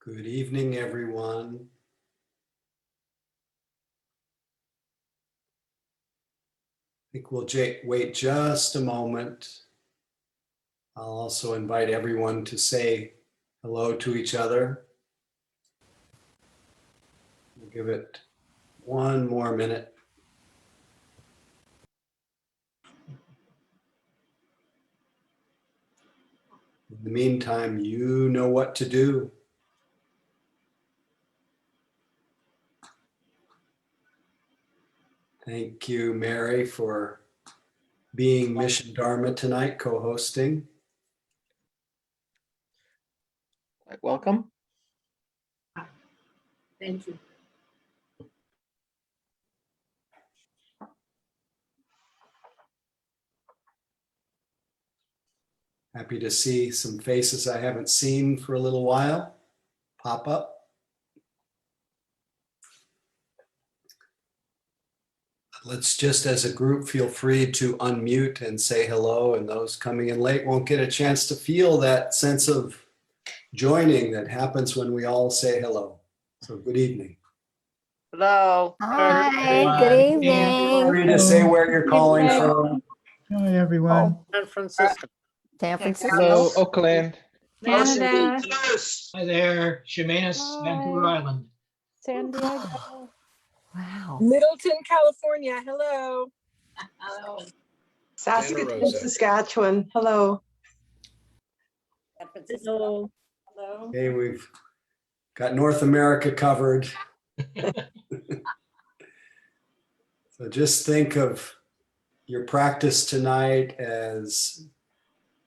Good evening, everyone. I think we'll wait just a moment. I'll also invite everyone to say hello to each other. We'll give it one more minute. In the meantime, you know what to do. Thank you, Mary, for being Mission Dharma tonight, co-hosting. Quite welcome. Thank you. Happy to see some faces I haven't seen for a little while pop up. Let's just, as a group, feel free to unmute and say hello, and those coming in late won't get a chance to feel that sense of joining that happens when we all say hello. So good evening. Hello. Hi, good evening. Free to say where you're calling from. Hi, everyone. San Francisco. San Francisco. Hello, Oakland. Canada. Hi there, Chemainus, Vancouver Island. San Diego. Wow. Middleton, California. Hello. Hello. Saskatoon, Saskatchewan. Hello. San Francisco. Hello. Okay, we've got North America covered. So just think of your practice tonight as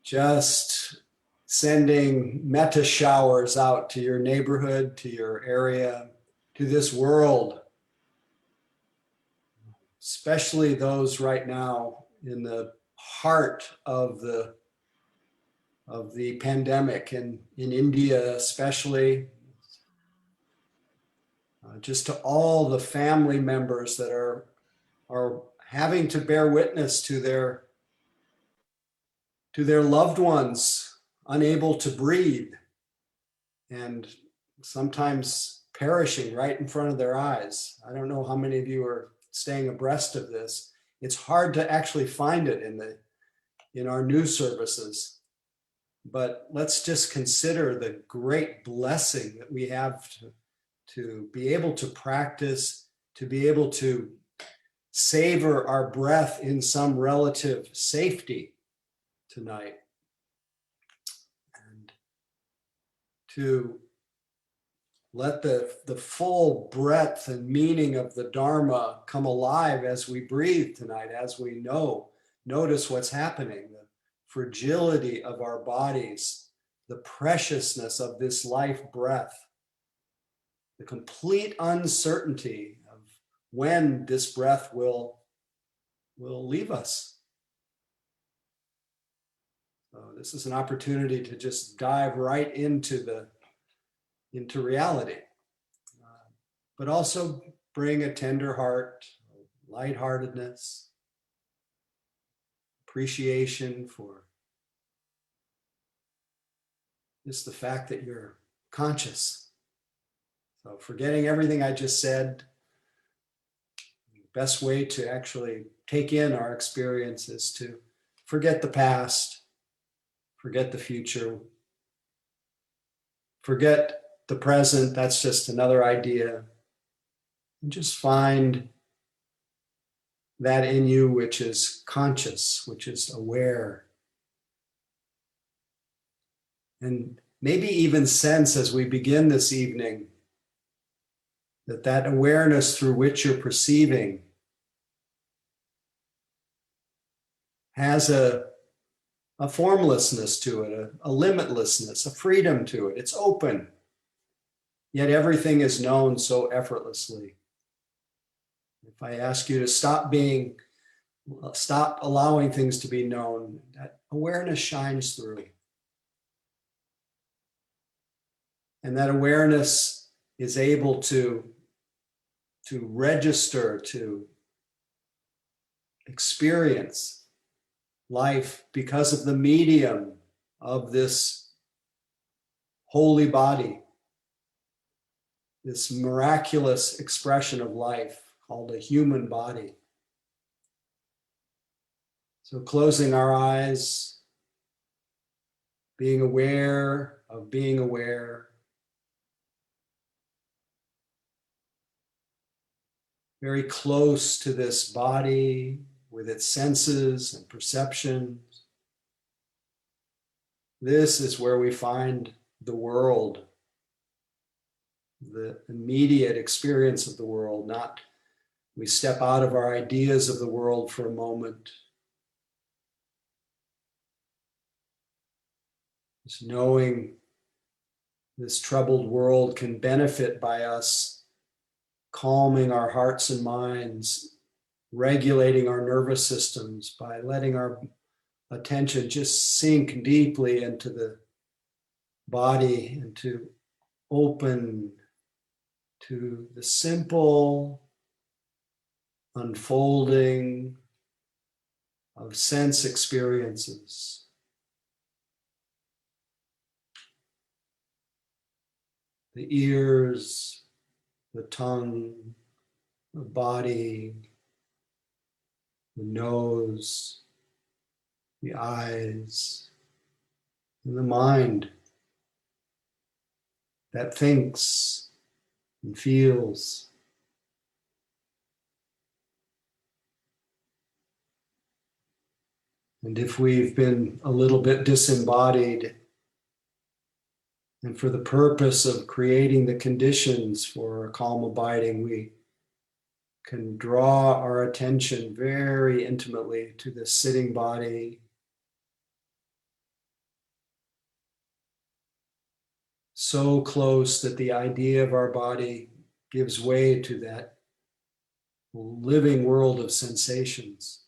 just sending metta showers out to your neighborhood, to your area, to this world, especially those right now in the heart of the pandemic, and in India especially. Just to all the family members that are having to bear witness to their loved ones unable to breathe and sometimes perishing right in front of their eyes. I don't know how many of you are staying abreast of this. It's hard to actually find it in our news services. But let's just consider the great blessing that we have to be able to practice, to be able to savor our breath in some relative safety tonight, and to let the full breadth and meaning of the Dharma come alive as we breathe tonight, as we notice what's happening, the fragility of our bodies, the preciousness of this life breath, the complete uncertainty of when this breath will leave us. So this is an opportunity to just dive right into reality, but also bring a tender heart, lightheartedness, appreciation for just the fact that you're conscious. So forgetting everything I just said, the best way to actually take in our experience is to forget the past, forget the future, forget the present. That's just another idea. And just find that in you which is conscious, which is aware. And maybe even sense as we begin this evening that awareness through which you're perceiving has a formlessness to it, a limitlessness, a freedom to it. It's open, yet everything is known so effortlessly. If I ask you to stop allowing things to be known, that awareness shines through. And that awareness is able to register, to experience life because of the medium of this holy body, this miraculous expression of life called a human body. So closing our eyes, being aware of being aware, very close to this body with its senses and perceptions. This is where we find the world, the immediate experience of the world, not we step out of our ideas of the world for a moment. Just knowing this troubled world can benefit by us calming our hearts and minds, regulating our nervous systems by letting our attention just sink deeply into the body and to open to the simple unfolding of sense experiences. The ears, the tongue, the body, the nose, the eyes, and the mind that thinks and feels. And if we've been a little bit disembodied, and for the purpose of creating the conditions for calm abiding, we can draw our attention very intimately to the sitting body, so close that the idea of our body gives way to that living world of sensations.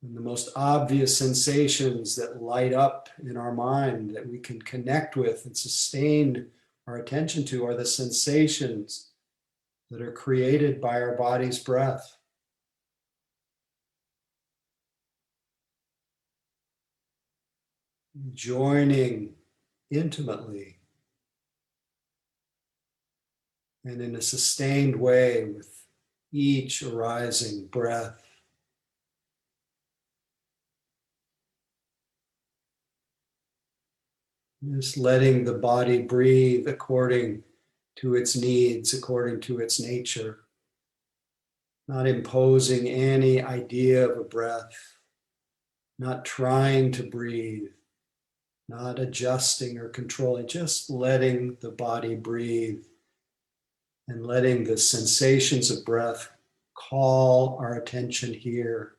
And the most obvious sensations that light up in our mind that we can connect with and sustain our attention to are the sensations that are created by our body's breath. Joining intimately and in a sustained way with each arising breath. Just letting the body breathe according to its needs, according to its nature. Not imposing any idea of a breath, not trying to breathe, not adjusting or controlling, just letting the body breathe and letting the sensations of breath call our attention here.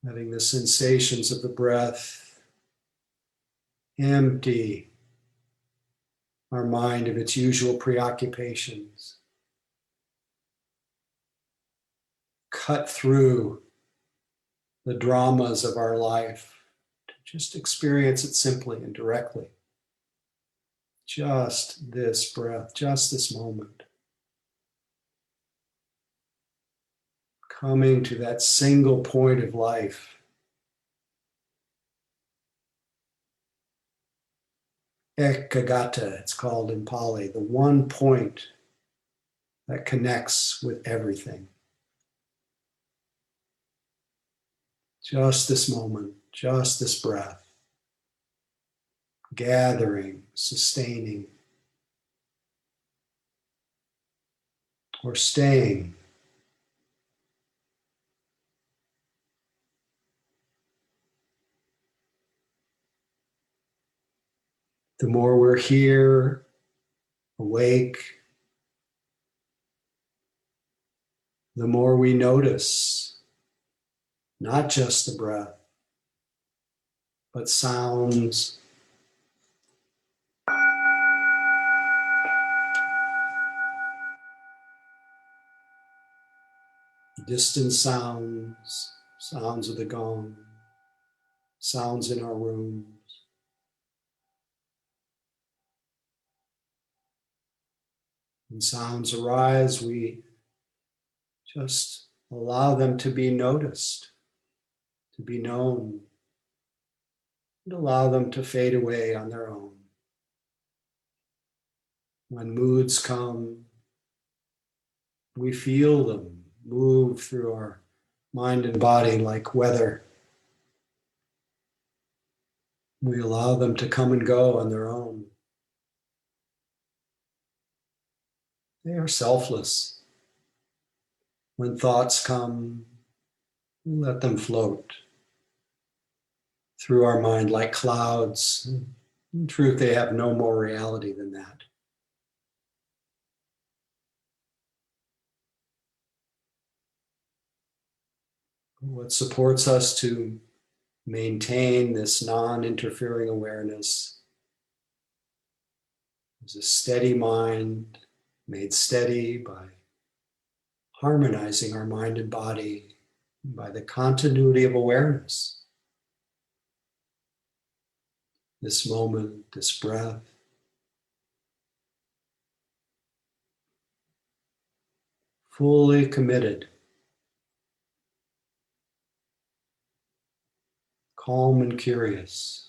Letting the sensations of the breath empty our mind of its usual preoccupations. Cut through the dramas of our life to just experience it simply and directly. Just this breath, just this moment. Coming to that single point of life. Ekagata, it's called in Pali, the one point that connects with everything. Just this moment, just this breath. Gathering, sustaining, or staying. The more we're here, awake, the more we notice not just the breath, but sounds, distant sounds, sounds of the gong, sounds in our rooms. When sounds arise, we just allow them to be noticed, to be known, and allow them to fade away on their own. When moods come, we feel them move through our mind and body like weather. We allow them to come and go on their own. They are selfless. When thoughts come, we let them float through our mind like clouds. In truth, they have no more reality than that. What supports us to maintain this non-interfering awareness is a steady mind, made steady by harmonizing our mind and body, by the continuity of awareness. This moment, this breath, fully committed, calm and curious,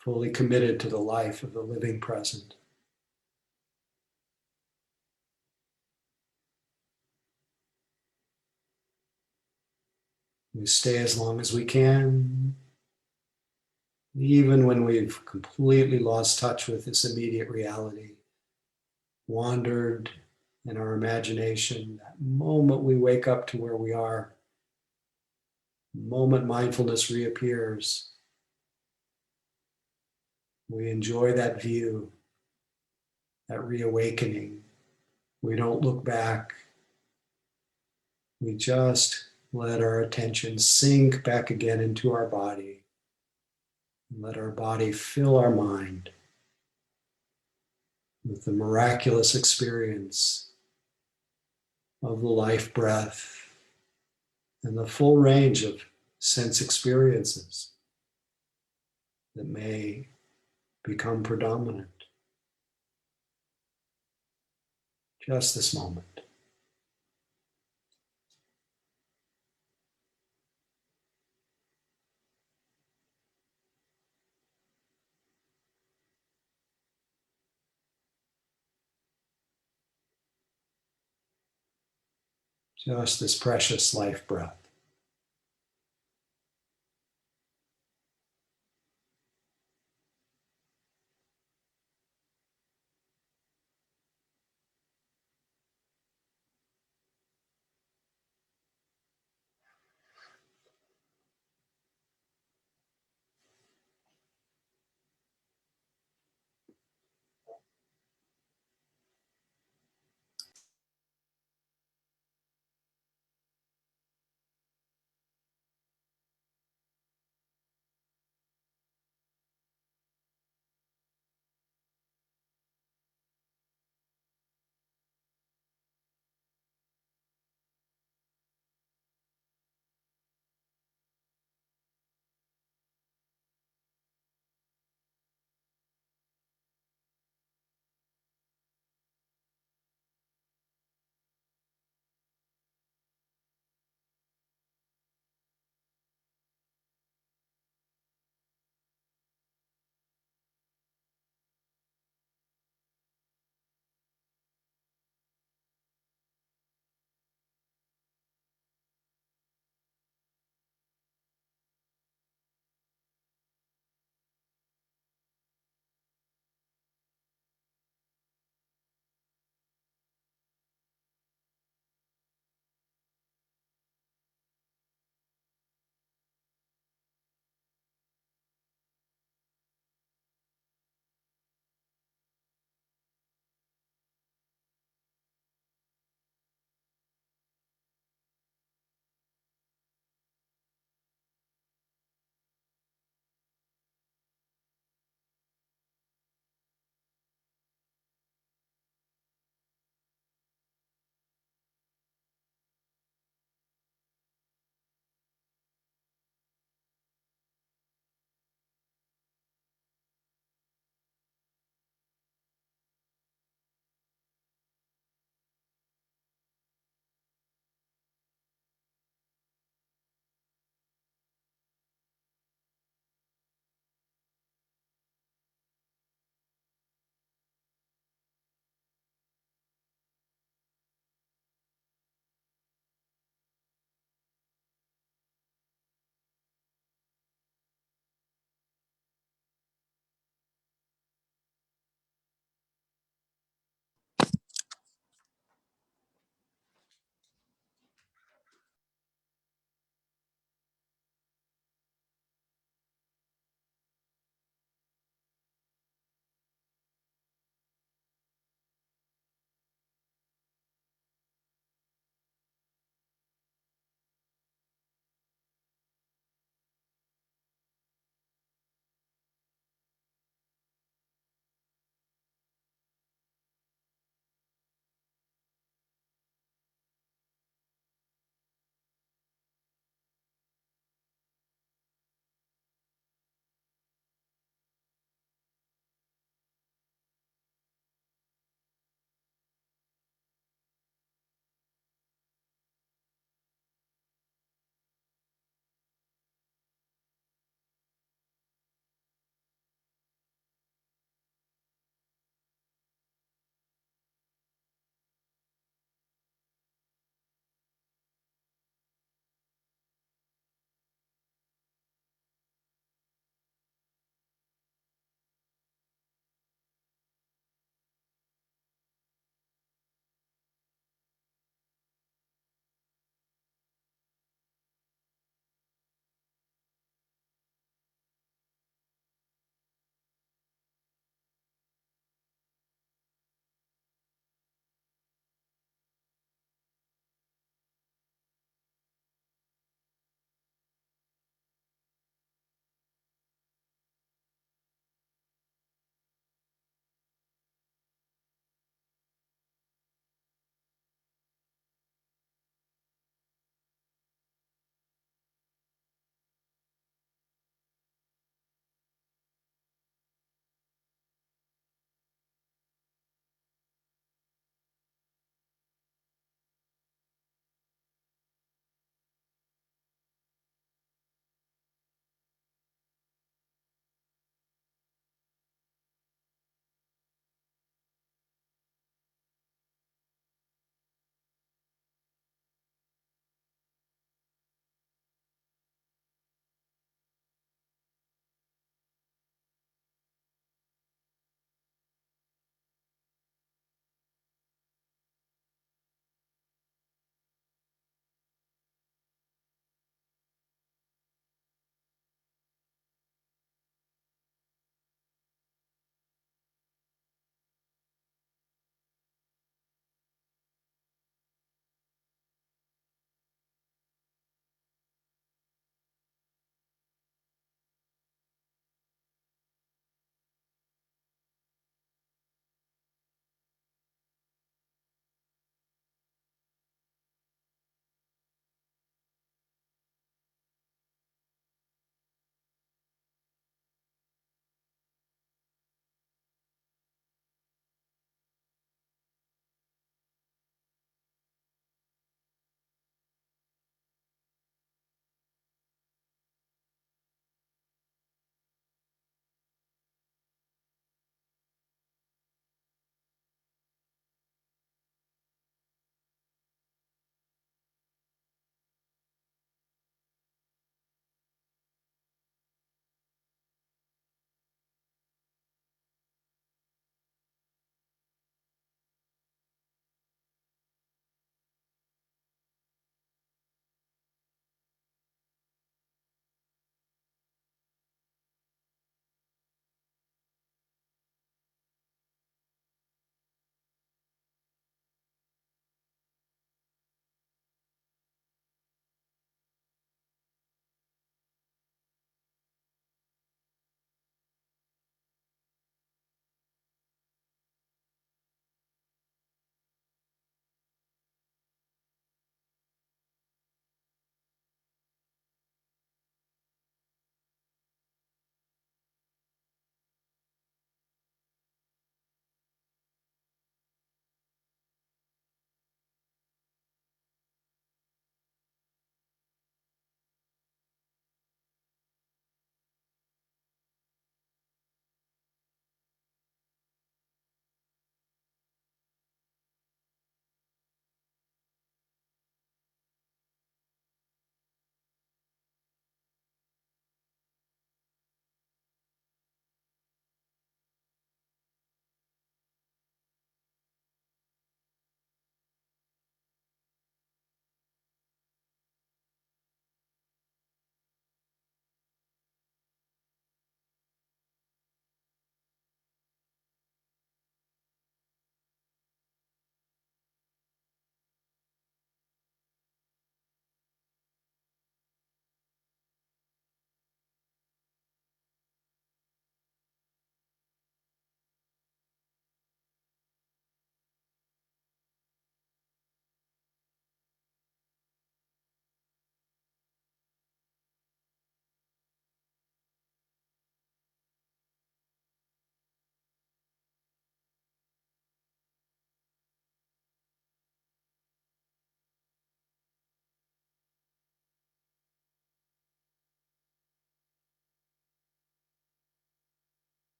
fully committed to the life of the living present. We stay as long as we can, even when we've completely lost touch with this immediate reality, wandered in our imagination. That moment we wake up to where we are, the moment mindfulness reappears, we enjoy that view, that reawakening. We don't look back. We just let our attention sink back again into our body. Let our body fill our mind with the miraculous experience of the life breath and the full range of sense experiences that may become predominant. Just this moment. Just this precious life breath.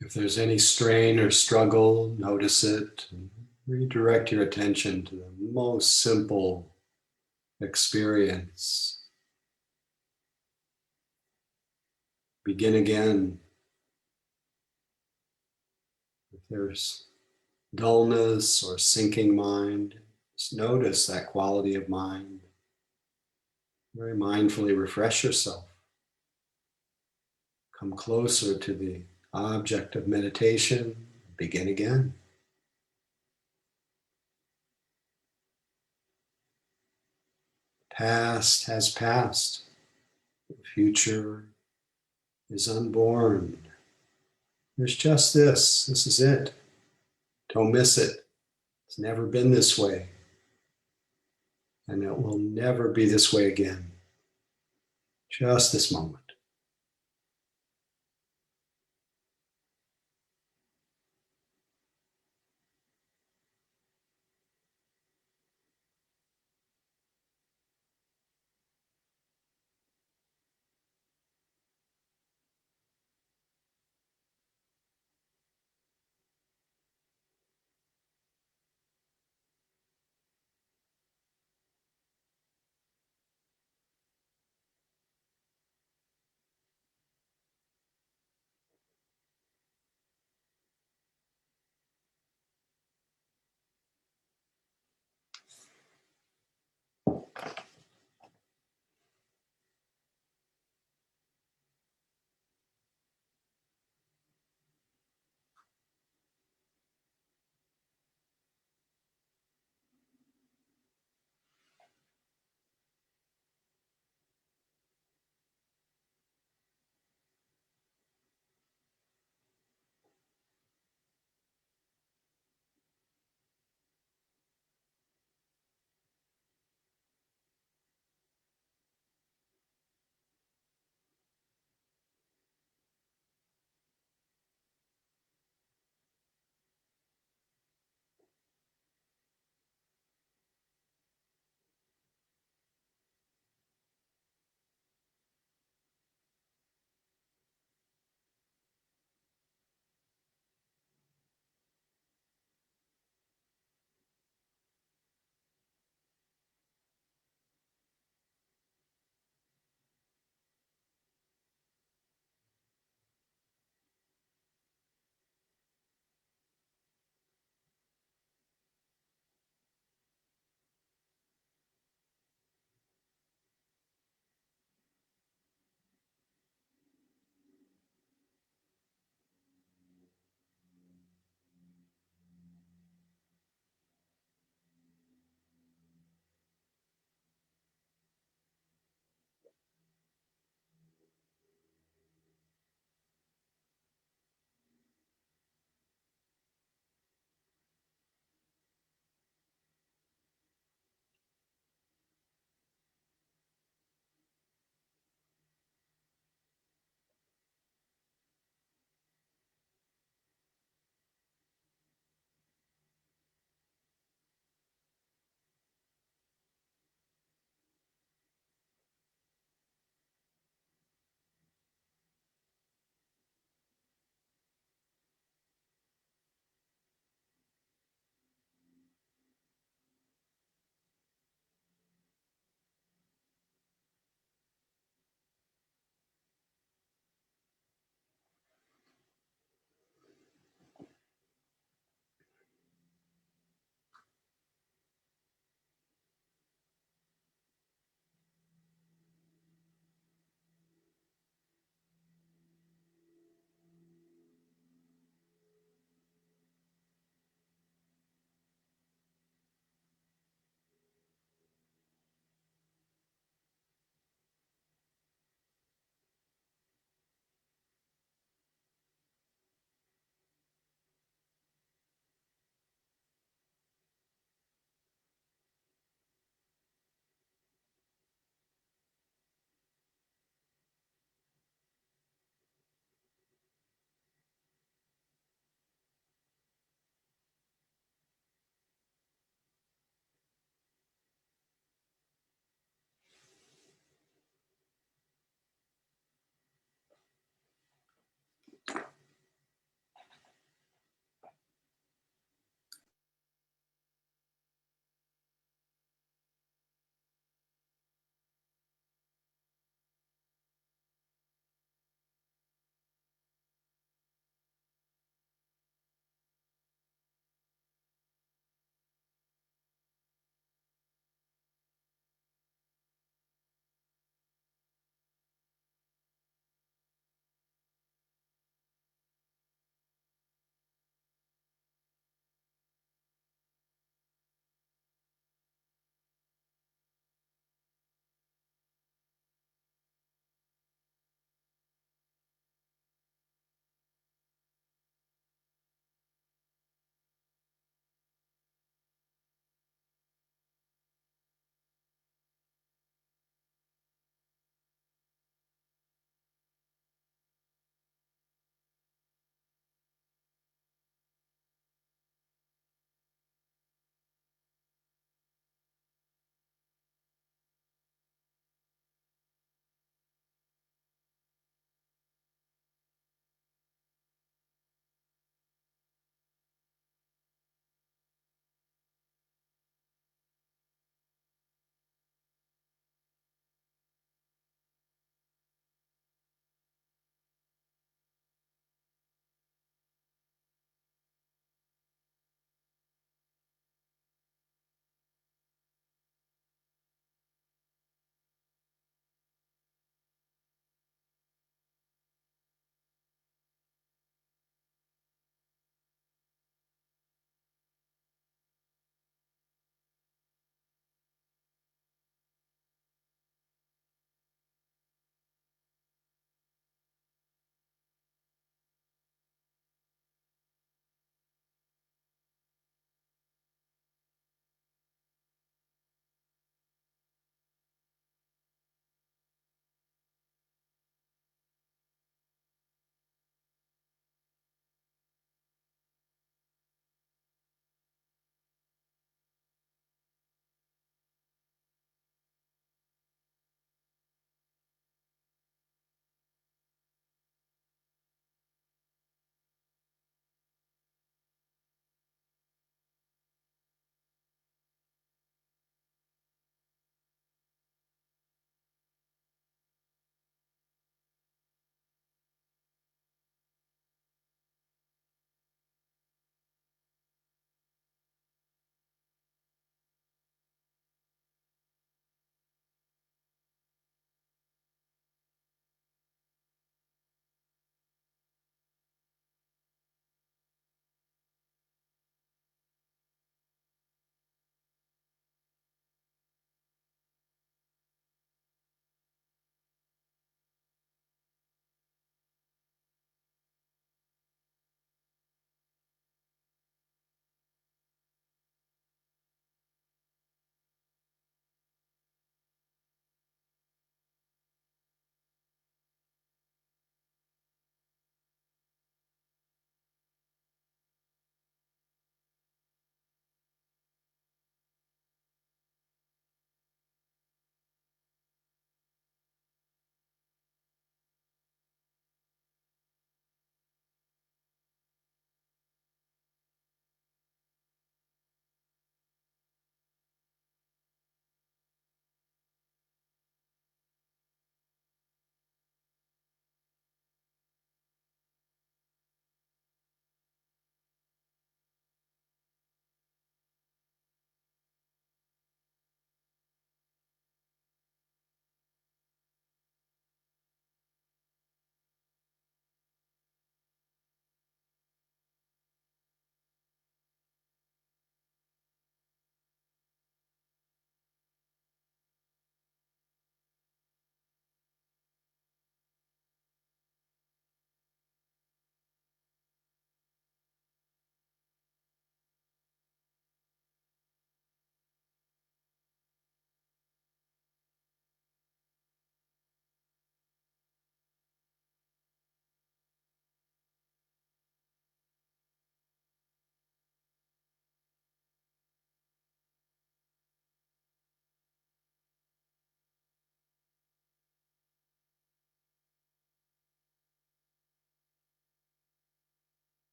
If there's any strain or struggle, notice it. And redirect your attention to the most simple experience. Begin again. If there's dullness or sinking mind, just notice that quality of mind. Very mindfully refresh yourself. Come closer to the object of meditation. Begin again. Past has passed. The future is unborn. There's just this. This is it. Don't miss it. It's never been this way. And it will never be this way again. Just this moment.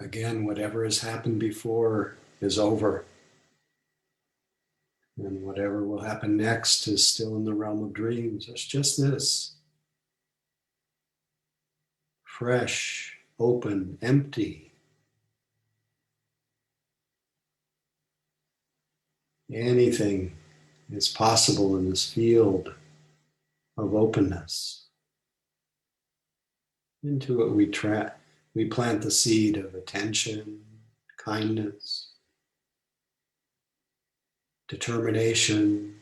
Again, whatever has happened before is over. And whatever will happen next is still in the realm of dreams. It's just this. Fresh, open, empty. Anything is possible in this field of openness. Into it we plant the seed of attention, kindness, determination,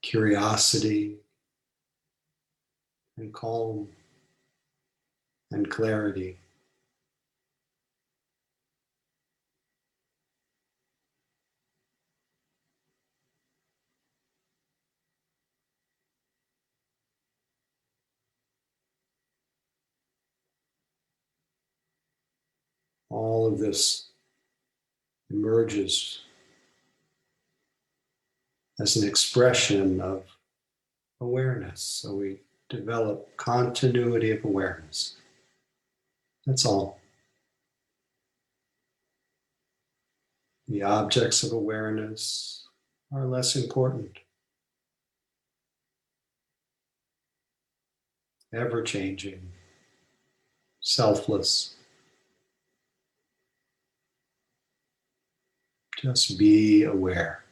curiosity, and calm and clarity. All of this emerges as an expression of awareness. So we develop continuity of awareness. That's all. The objects of awareness are less important, ever changing, selfless. Just be aware.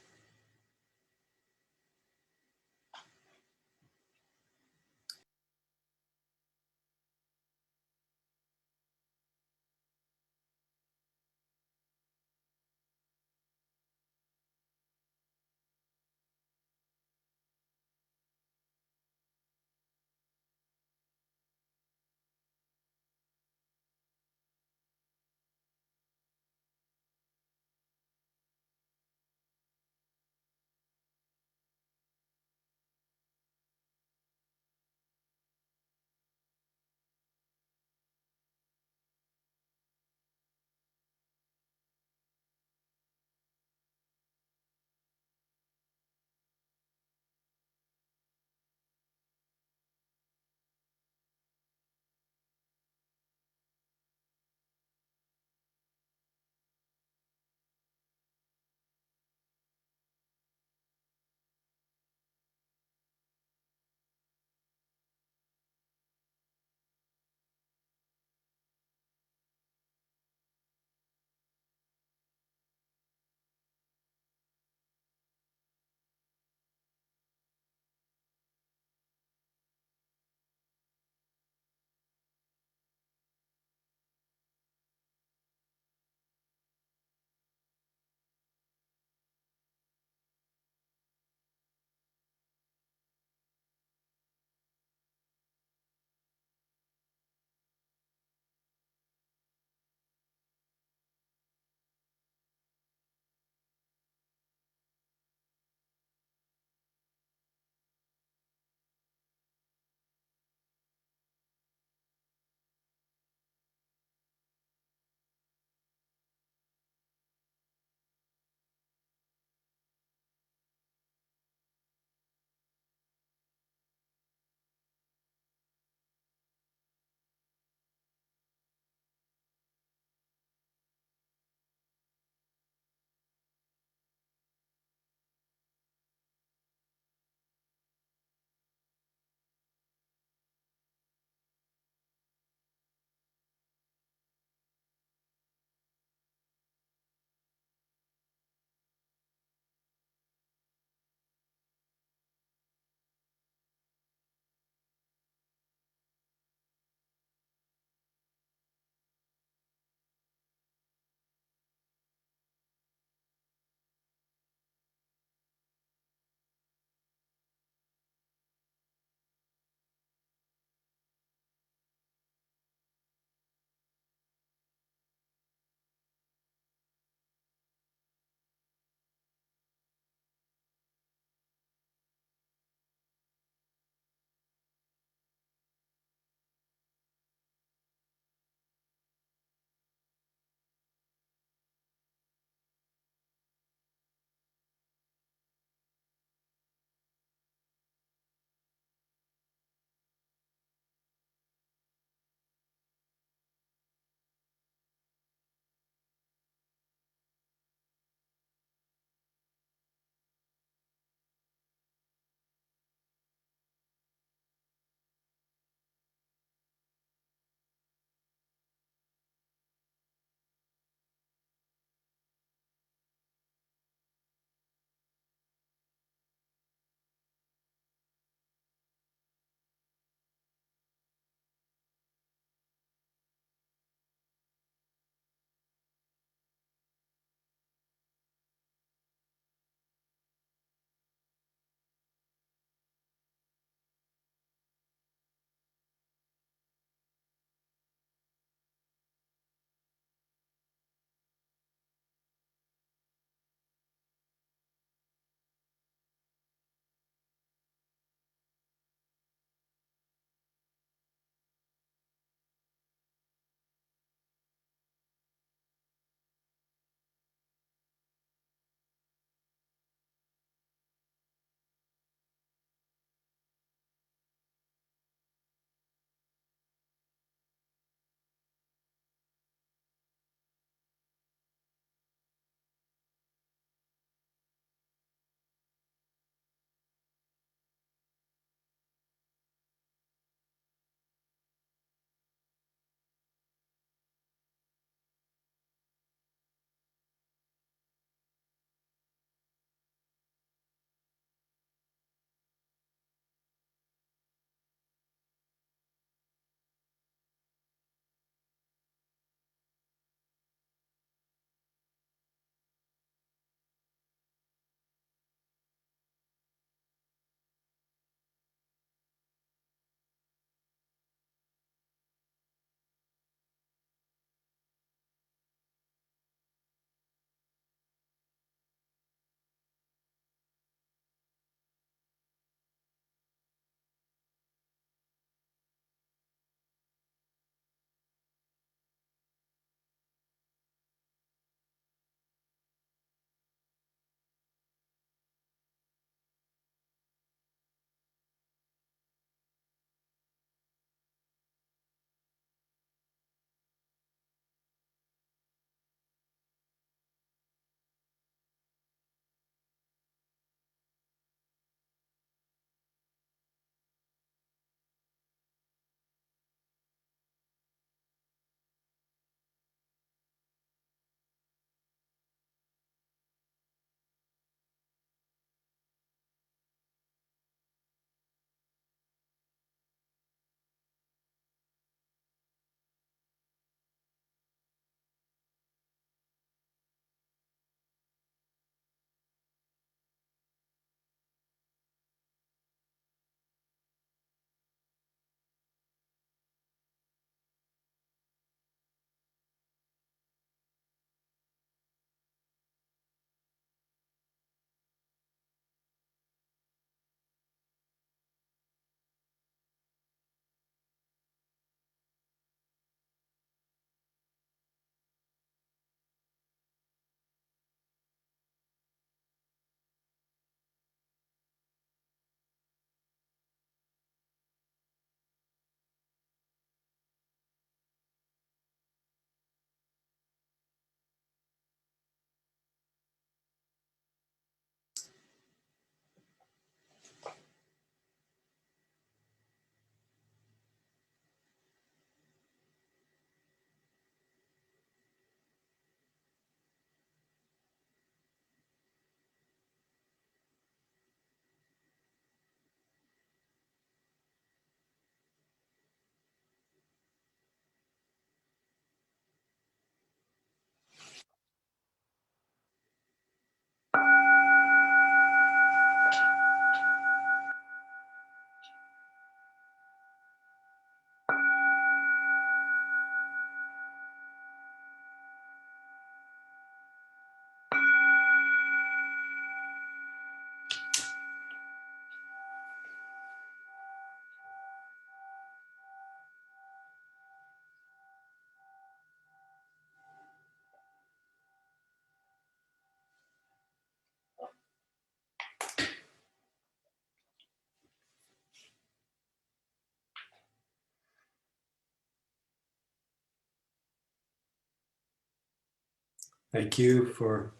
Thank you for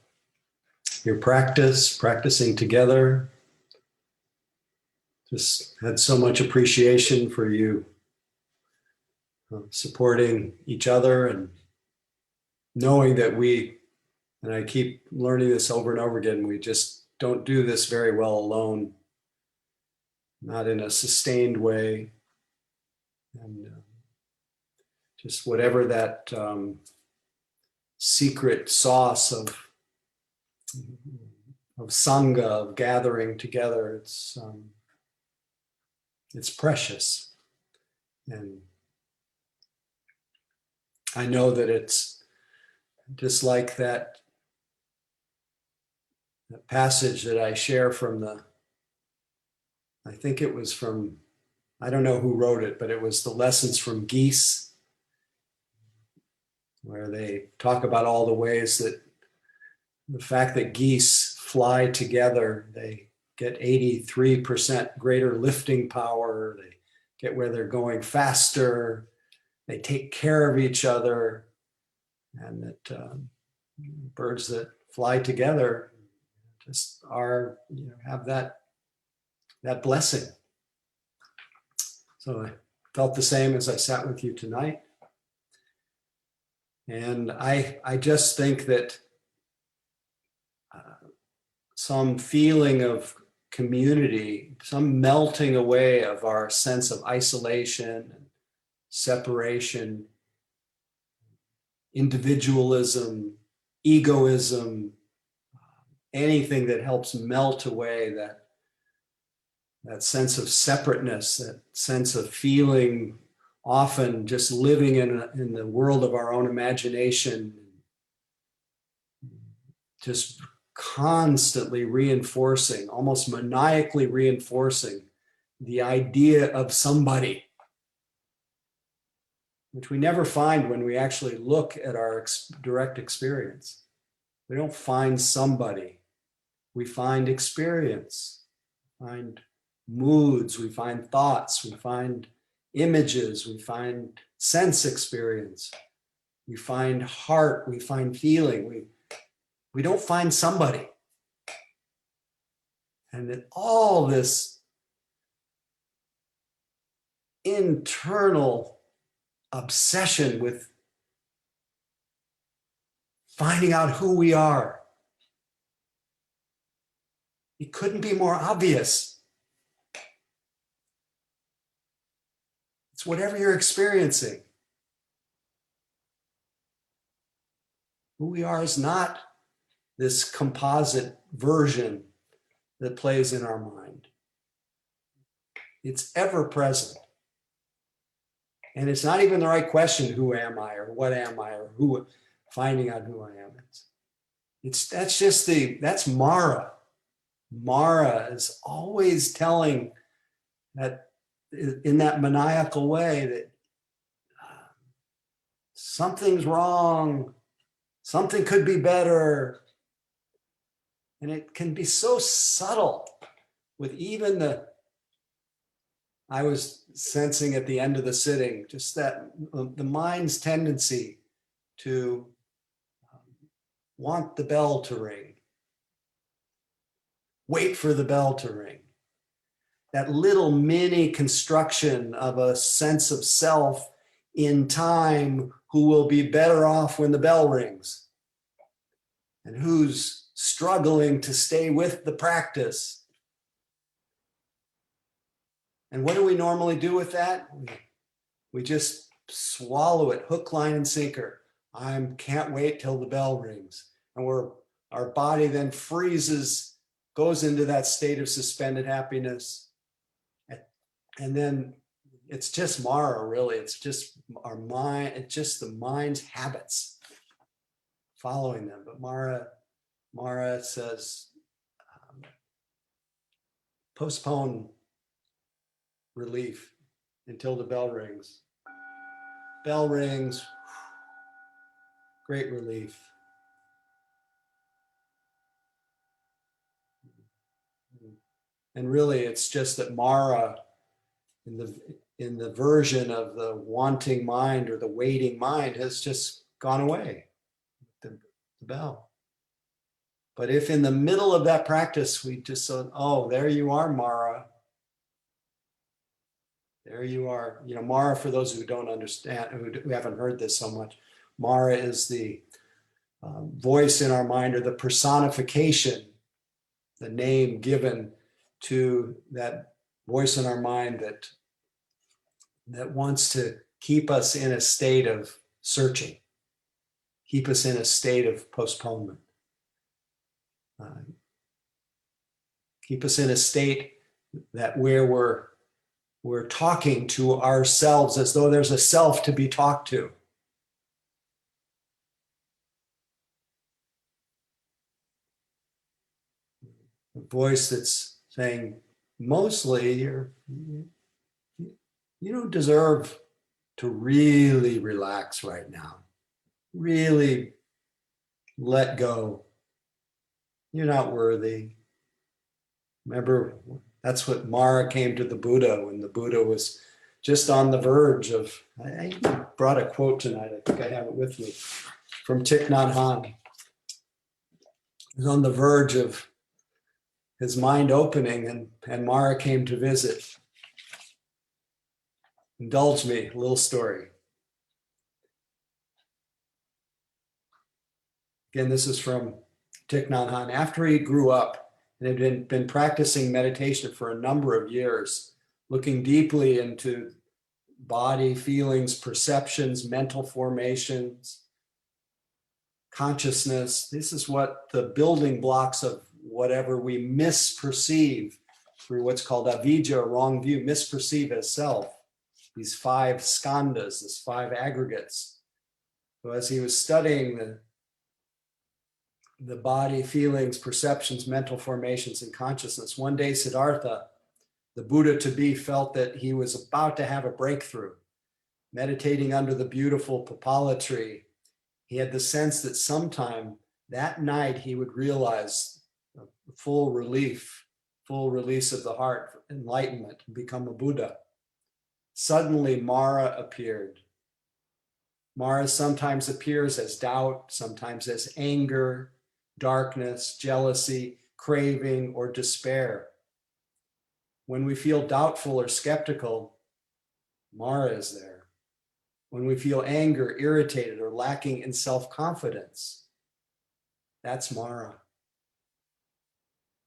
your practicing together. Just had so much appreciation for you supporting each other and knowing that and I keep learning this over and over again, we just don't do this very well alone, not in a sustained way. And just whatever that secret sauce of sangha, of gathering together, it's precious. And I know that it's just like that passage that I share from I think it was from, I don't know who wrote it, but it was the lessons from Geese, where they talk about all the ways that the fact that geese fly together, they get 83% greater lifting power. They get where they're going faster. They take care of each other. And that birds that fly together just have that blessing. So I felt the same as I sat with you tonight. And I just think that some feeling of community, some melting away of our sense of isolation, and separation, individualism, egoism, anything that helps melt away that sense of separateness, that sense of feeling, often just living in the world of our own imagination, just constantly reinforcing, almost maniacally reinforcing the idea of somebody, which we never find when we actually look at our direct experience. We don't find somebody. We find experience, find moods, we find thoughts, we find images, we find sense experience, we find heart, we find feeling. We don't find somebody. And that all this internal obsession with finding out who we are, it couldn't be more obvious. It's whatever you're experiencing. Who we are is not this composite version that plays in our mind. It's ever present. And it's not even the right question, who am I, or what am I, or who, finding out who I am. That's Mara. Mara is always telling that in that maniacal way that something's wrong, something could be better. And it can be so subtle with even I was sensing at the end of the sitting, just that the mind's tendency to want the bell to ring, wait for the bell to ring. That little mini construction of a sense of self in time, who will be better off when the bell rings, and who's struggling to stay with the practice. And what do we normally do with that? We just swallow it, hook, line, and sinker. I can't wait till the bell rings. And our body then freezes, goes into that state of suspended happiness. And then it's just Mara, really. It's just our mind, it's just the mind's habits, following them. But Mara says, postpone relief until the bell rings. Bell rings, great relief. And really, it's just that Mara, in the version of the wanting mind or the waiting mind, has just gone away. The the bell. But if in the middle of that practice, we just said, oh, there you are, Mara. There you are. You know, Mara, for those who don't understand, who haven't heard this so much, Mara is the voice in our mind, or the personification, the name given to that voice in our mind that wants to keep us in a state of searching, keep us in a state of postponement, keep us in a state that where we're talking to ourselves as though there's a self to be talked to. A voice that's saying, mostly you don't deserve to really relax right now. Really let go. You're not worthy. Remember, that's what Mara came to the Buddha when the Buddha was just on the verge of, I brought a quote tonight, I think I have it with me, from Thich Nhat Hanh. He was on the verge of his mind opening, and Mara came to visit. Indulge me, a little story. Again, this is from Thich Nhat Hanh. After he grew up and had been practicing meditation for a number of years, looking deeply into body, feelings, perceptions, mental formations, consciousness. This is what the building blocks of whatever we misperceive through what's called avidya, wrong view, misperceive as self. These 5 skandhas, these 5 aggregates. So as he was studying the body, feelings, perceptions, mental formations, and consciousness, one day Siddhartha, the Buddha to be, felt that he was about to have a breakthrough. Meditating under the beautiful papala tree, he had the sense that sometime that night he would realize full relief, full release of the heart, enlightenment, and become a Buddha. Suddenly Mara appeared. Mara sometimes appears as doubt, sometimes as anger, darkness, jealousy, craving, or despair. When we feel doubtful or skeptical, Mara is there. When we feel anger, irritated, or lacking in self-confidence, that's Mara.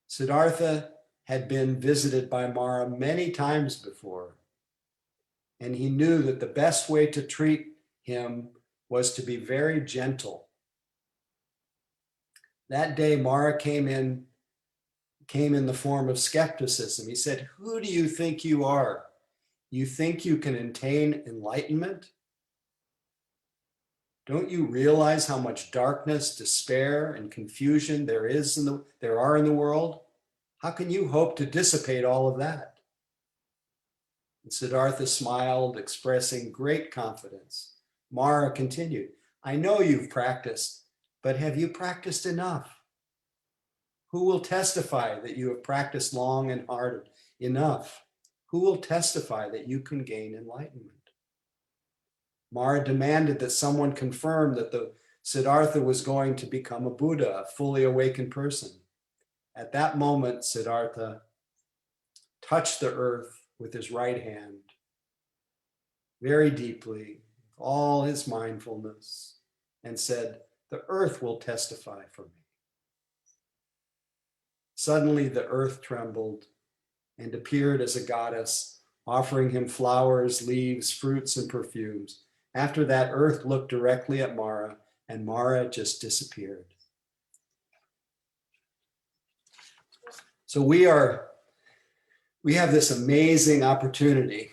Siddhartha had been visited by Mara many times before, and he knew that the best way to treat him was to be very gentle. That day, Mara came in the form of skepticism. He said, "Who do you think you are? You think you can attain enlightenment? Don't you realize how much darkness, despair, and confusion there are in the world? How can you hope to dissipate all of that?" And Siddhartha smiled, expressing great confidence. Mara continued, "I know you've practiced, but have you practiced enough? Who will testify that you have practiced long and hard enough? Who will testify that you can gain enlightenment?" Mara demanded that someone confirm that the Siddhartha was going to become a Buddha, a fully awakened person. At that moment, Siddhartha touched the earth with his right hand, very deeply, with all his mindfulness, and said, "The earth will testify for me." Suddenly, the earth trembled and appeared as a goddess, offering him flowers, leaves, fruits, and perfumes. After that, earth looked directly at Mara, and Mara just disappeared. So we have this amazing opportunity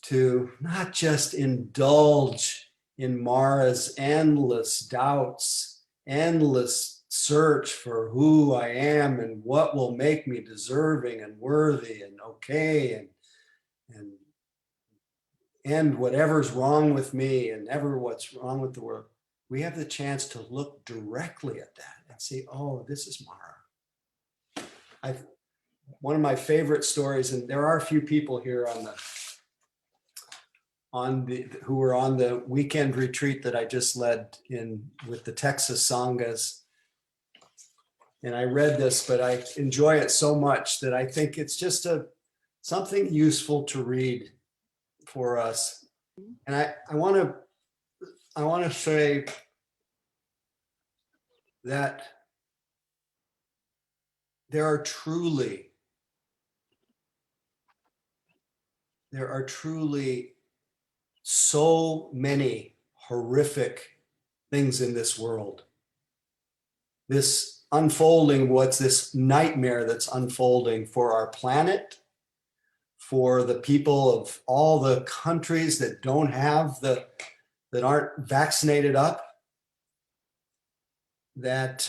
to not just indulge in Mara's endless doubts, endless search for who I am and what will make me deserving and worthy and okay and whatever's wrong with me and ever what's wrong with the world. We have the chance to look directly at that and see, oh, this is Mara. One of my favorite stories, and there are a few people here who were on the weekend retreat that I just led in with the Texas Sanghas. and I read this, but I enjoy it so much that I think it's just something useful to read for us. And I want to say that there are truly so many horrific things in this world. This unfolding, what's this nightmare that's unfolding for our planet, for the people of all the countries that don't have that aren't vaccinated up, that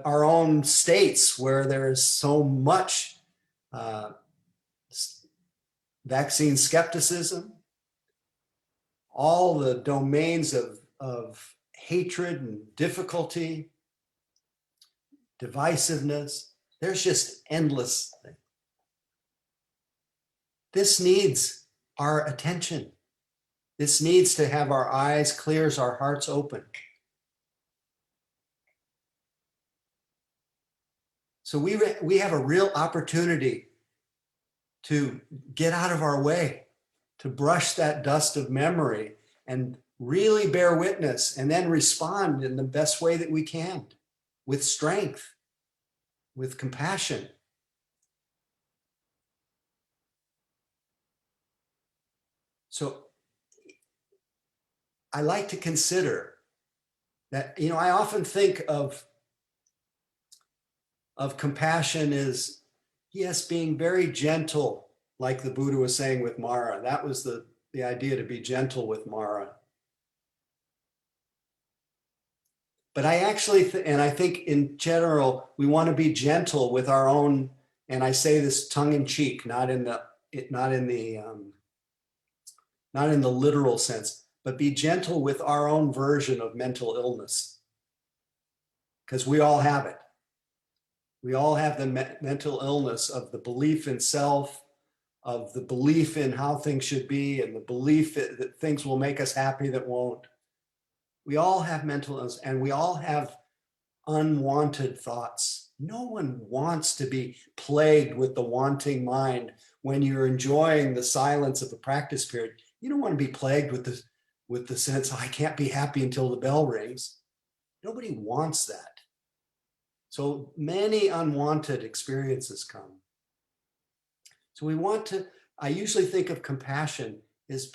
our own states where there is so much vaccine skepticism, all the domains of hatred and difficulty, divisiveness. There's just endless things. This needs our attention. This needs to have our eyes clear, our hearts open. So we have a real opportunity to get out of our way, to brush that dust of memory and really bear witness and then respond in the best way that we can, with strength, with compassion. So I like to consider that, I often think of compassion as, yes, being very gentle, like the Buddha was saying with Mara. That was the idea, to be gentle with Mara. But I actually, and I think in general, we want to be gentle with our own, and I say this tongue in cheek, not in the literal sense, but be gentle with our own version of mental illness. Because we all have it. We all have the mental illness of the belief in self, of the belief in how things should be, and the belief that things will make us happy that won't. We all have mental illness, and we all have unwanted thoughts. No one wants to be plagued with the wanting mind when you're enjoying the silence of a practice period. You don't want to be plagued with the sense, I can't be happy until the bell rings. Nobody wants that. So many unwanted experiences come. So I usually think of compassion as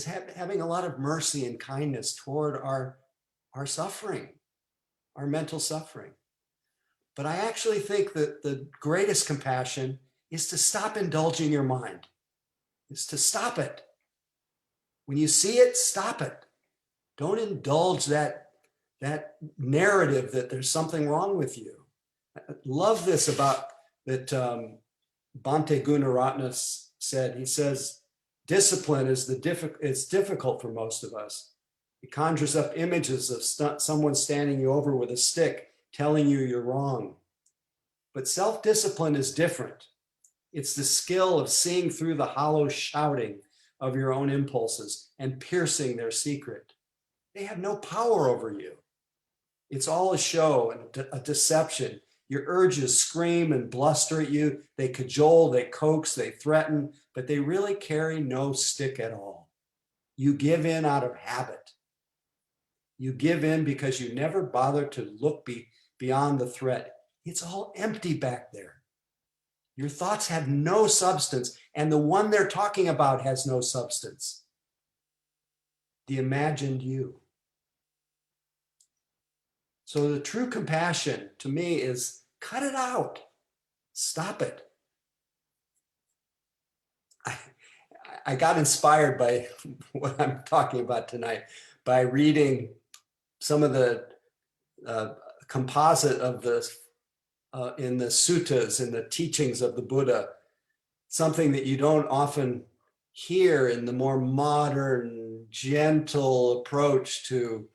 having a lot of mercy and kindness toward our suffering, our mental suffering. But I actually think that the greatest compassion is to stop indulging your mind, is to stop it. When you see it, stop it. Don't indulge that narrative that there's something wrong with you. I love this about that Bhante Gunaratna said. He says, discipline is difficult for most of us. It conjures up images of someone standing you over with a stick, telling you you're wrong. But self-discipline is different. It's the skill of seeing through the hollow shouting of your own impulses and piercing their secret. They have no power over you. It's all a show and a deception. Your urges scream and bluster at you. They cajole, they coax, they threaten, but they really carry no stick at all. You give in out of habit. You give in because you never bother to look beyond the threat. It's all empty back there. Your thoughts have no substance, and the one they're talking about has no substance. The imagined you. So the true compassion to me is cut it out. Stop it. I got inspired by what I'm talking about tonight by reading some of the composite of the in the suttas, in the teachings of the Buddha, something that you don't often hear in the more modern, gentle approach to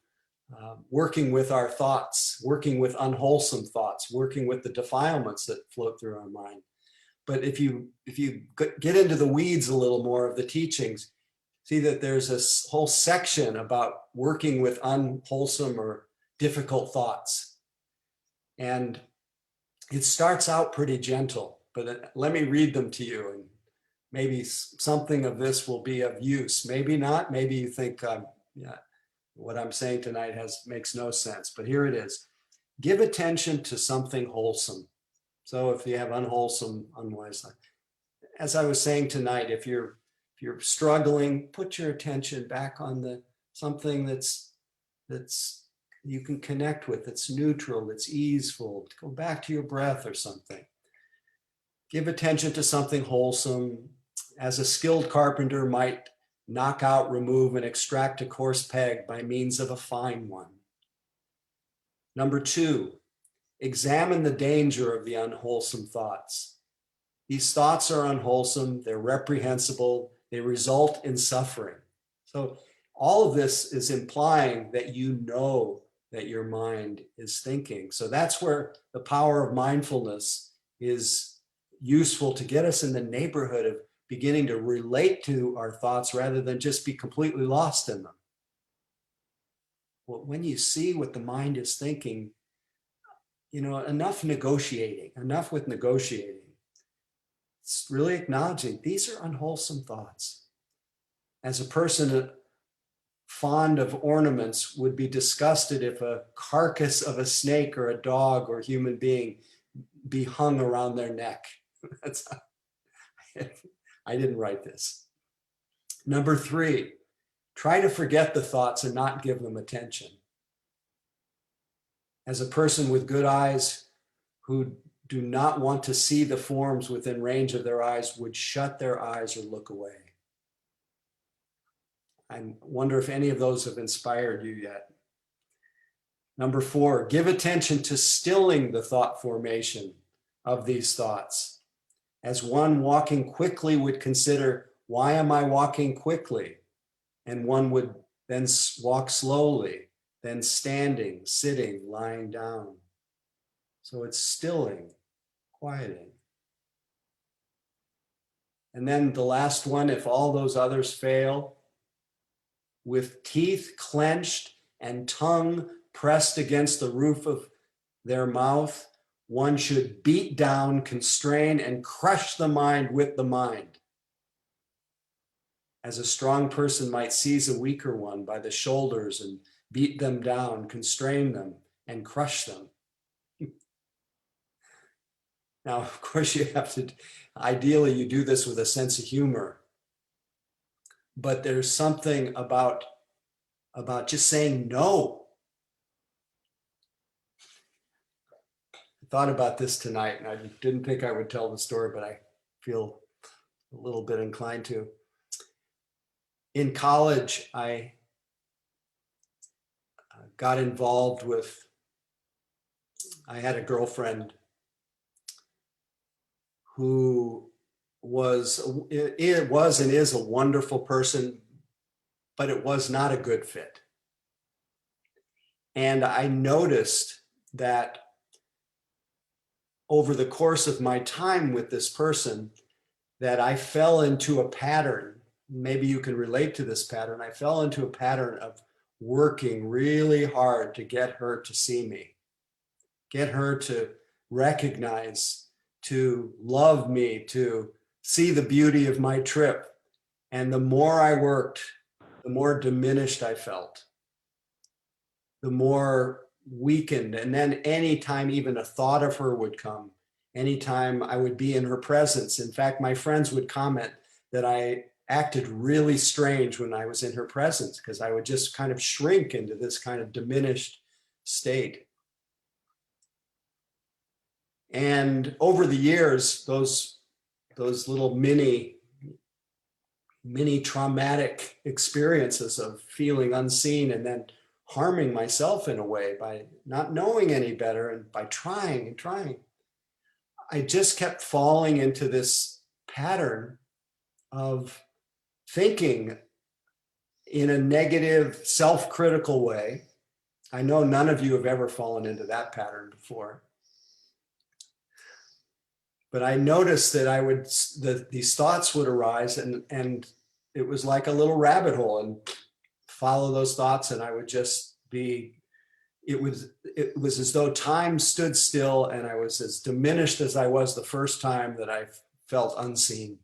working with our thoughts, working with unwholesome thoughts, working with the defilements that float through our mind. But if you get into the weeds a little more of the teachings, see that there's this whole section about working with unwholesome or difficult thoughts. And it starts out pretty gentle, but let me read them to you, and maybe something of this will be of use. Maybe not. Maybe you think yeah, what I'm saying tonight makes no sense, but here it is. Give attention to something wholesome. So if you have unwholesome, unwise, as I was saying tonight, if you're struggling, put your attention back on something that's you can connect with, that's neutral, that's easeful. Go back to your breath or something. Give attention to something wholesome. As a skilled carpenter might knock out, remove, and extract a coarse peg by means of a fine one. Number 2, examine the danger of the unwholesome thoughts. These thoughts are unwholesome, they're reprehensible, they result in suffering. So all of this is implying that you know that your mind is thinking. So that's where the power of mindfulness is useful to get us in the neighborhood of beginning to relate to our thoughts rather than just be completely lost in them. Well, when you see what the mind is thinking, enough with negotiating. It's really acknowledging these are unwholesome thoughts. As a person fond of ornaments would be disgusted if a carcass of a snake or a dog or human being be hung around their neck. I didn't write this. Number 3, try to forget the thoughts and not give them attention. As a person with good eyes who do not want to see the forms within range of their eyes would shut their eyes or look away. I wonder if any of those have inspired you yet. Number 4, give attention to stilling the thought formation of these thoughts. As one walking quickly would consider, why am I walking quickly? And one would then walk slowly, then standing, sitting, lying down. So it's stilling, quieting. And then the last one, if all those others fail, with teeth clenched and tongue pressed against the roof of their mouth, one should beat down, constrain, and crush the mind with the mind. As a strong person might seize a weaker one by the shoulders and beat them down, constrain them, and crush them. Now, of course, you have to, ideally, you do this with a sense of humor. But there's something about just saying no. I thought about this tonight, and I didn't think I would tell the story, but I feel a little bit inclined to. In college, I got involved with, I had a girlfriend who was and is a wonderful person, but it was not a good fit. And I noticed that over the course of my time with this person, that I fell into a pattern. Maybe you can relate to this pattern. I fell into a pattern of working really hard to get her to see me, get her to recognize, to love me, to see the beauty of my trip. And the more I worked, the more diminished I felt, the more weakened. And then anytime even a thought of her would come, anytime I would be in her presence. In fact, my friends would comment that I acted really strange when I was in her presence because I would just kind of shrink into this kind of diminished state. And over the years, those little mini traumatic experiences of feeling unseen and then harming myself in a way by not knowing any better and by trying and trying, I just kept falling into this pattern of thinking in a negative, self-critical way. I know none of you have ever fallen into that pattern before. But I noticed that these thoughts would arise and it was like a little rabbit hole and follow those thoughts, and I would just be it was as though time stood still, and I was as diminished as I was the first time that I felt unseen.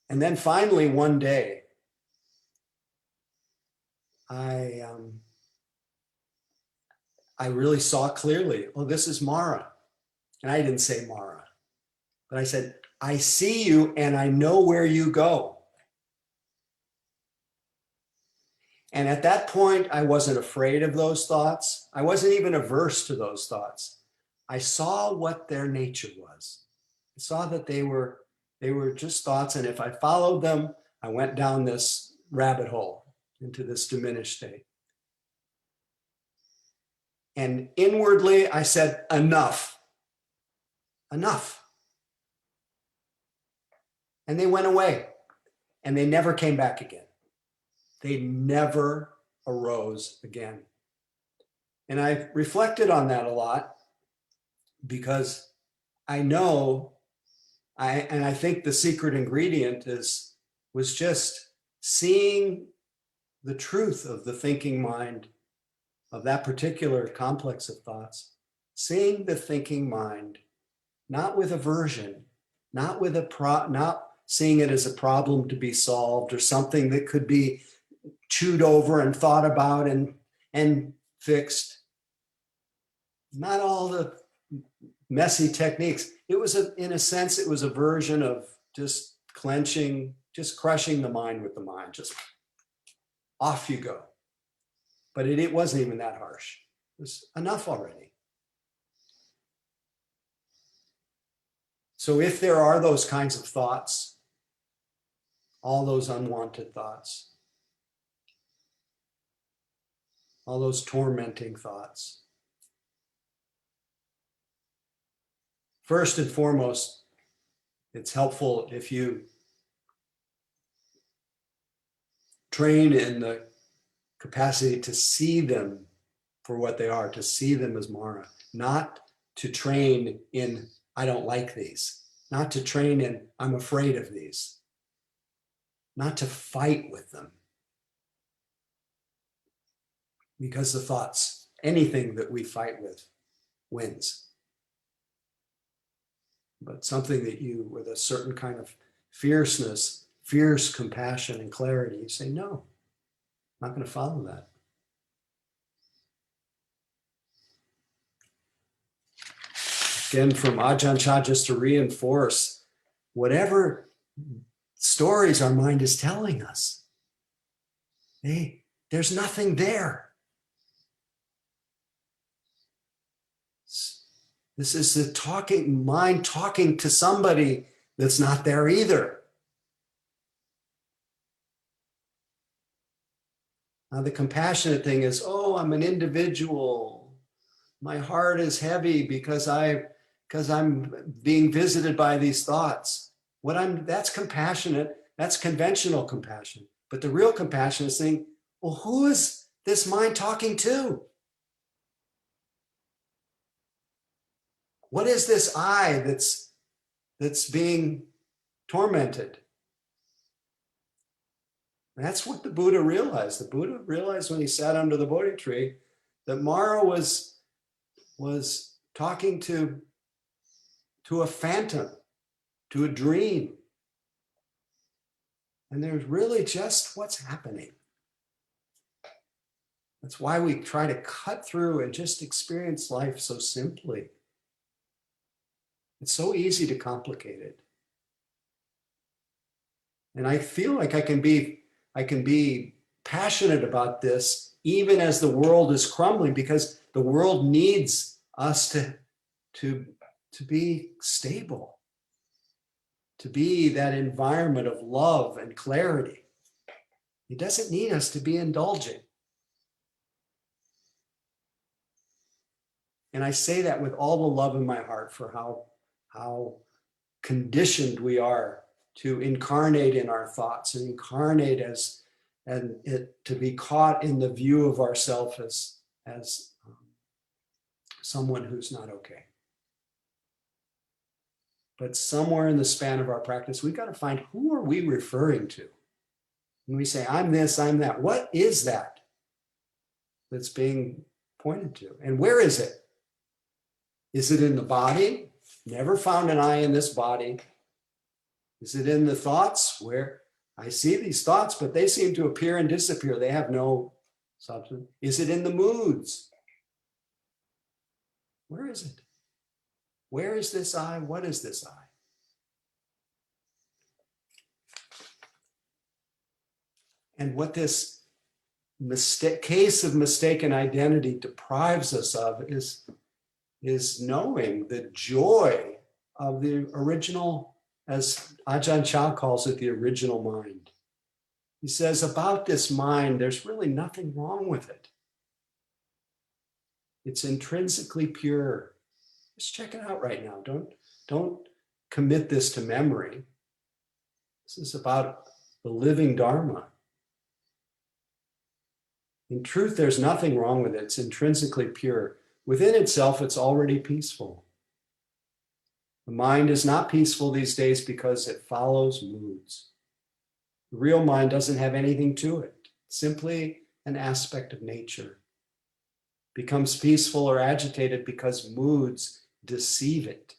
And then finally, one day, I really saw clearly, oh, this is Mara. And I didn't say Mara, but I said, I see you and I know where you go. And at that point, I wasn't afraid of those thoughts. I wasn't even averse to those thoughts. I saw what their nature was. I saw that they were just thoughts. And if I followed them, I went down this rabbit hole into this diminished state. And inwardly, I said, enough, enough. And they went away and they never came back again. They never arose again. And I reflected on that a lot because I know, I think the secret ingredient was just seeing the truth of the thinking mind, of that particular complex of thoughts, seeing the thinking mind, not with aversion, not seeing it as a problem to be solved or something that could be chewed over and thought about and fixed. Not all the messy techniques. It was, in a sense, it was a version of just clenching, just crushing the mind with the mind. Just off you go. But it wasn't even that harsh. It was enough already. So if there are those kinds of thoughts, all those unwanted thoughts, all those tormenting thoughts, first and foremost, it's helpful if you train in the capacity to see them for what they are, to see them as Mara, not to train in, I don't like these, not to train in, I'm afraid of these, not to fight with them. Because the thoughts, anything that we fight with wins. But something that you, with a certain kind of fierceness, fierce compassion and clarity, you say, no, I'm not going to follow that. Again, from Ajahn Chah, just to reinforce whatever stories our mind is telling us, hey, there's nothing there. This is the mind talking to somebody that's not there either. Now, the compassionate thing is, oh, I'm an individual. My heart is heavy because I'm being visited by these thoughts. That's compassionate. That's conventional compassion. But the real compassion is saying, well, who is this mind talking to? What is this I that's being tormented? And that's what the Buddha realized. The Buddha realized when he sat under the Bodhi tree that Mara was talking to a phantom, to a dream. And there's really just what's happening. That's why we try to cut through and just experience life so simply. It's so easy to complicate it. And I feel like I can be passionate about this even as the world is crumbling, because the world needs us to be stable, to be that environment of love and clarity. It doesn't need us to be indulging. And I say that with all the love in my heart for how conditioned we are to incarnate in our thoughts and incarnate to be caught in the view of ourself as someone who's not okay. But somewhere in the span of our practice, we've got to find, who are we referring to? When we say, I'm this, I'm that, what is that? that's being pointed to. And where is it? Is it in the body? Never found an I in this body. Is it in the thoughts? Where I see these thoughts, but they seem to appear and disappear. They have no substance. Is it in the moods? Where is it? Where is this I? What is this I? And what this case of mistaken identity deprives us of is knowing the joy of the original, as Ajahn Chah calls it, the original mind. He says about this mind, there's really nothing wrong with it. It's intrinsically pure. Just check it out right now. Don't commit this to memory. This is about the living Dharma. In truth, there's nothing wrong with it. It's intrinsically pure. Within itself, it's already peaceful. The mind is not peaceful these days because it follows moods. The real mind doesn't have anything to it. It's simply an aspect of nature. It becomes peaceful or agitated because moods deceive it.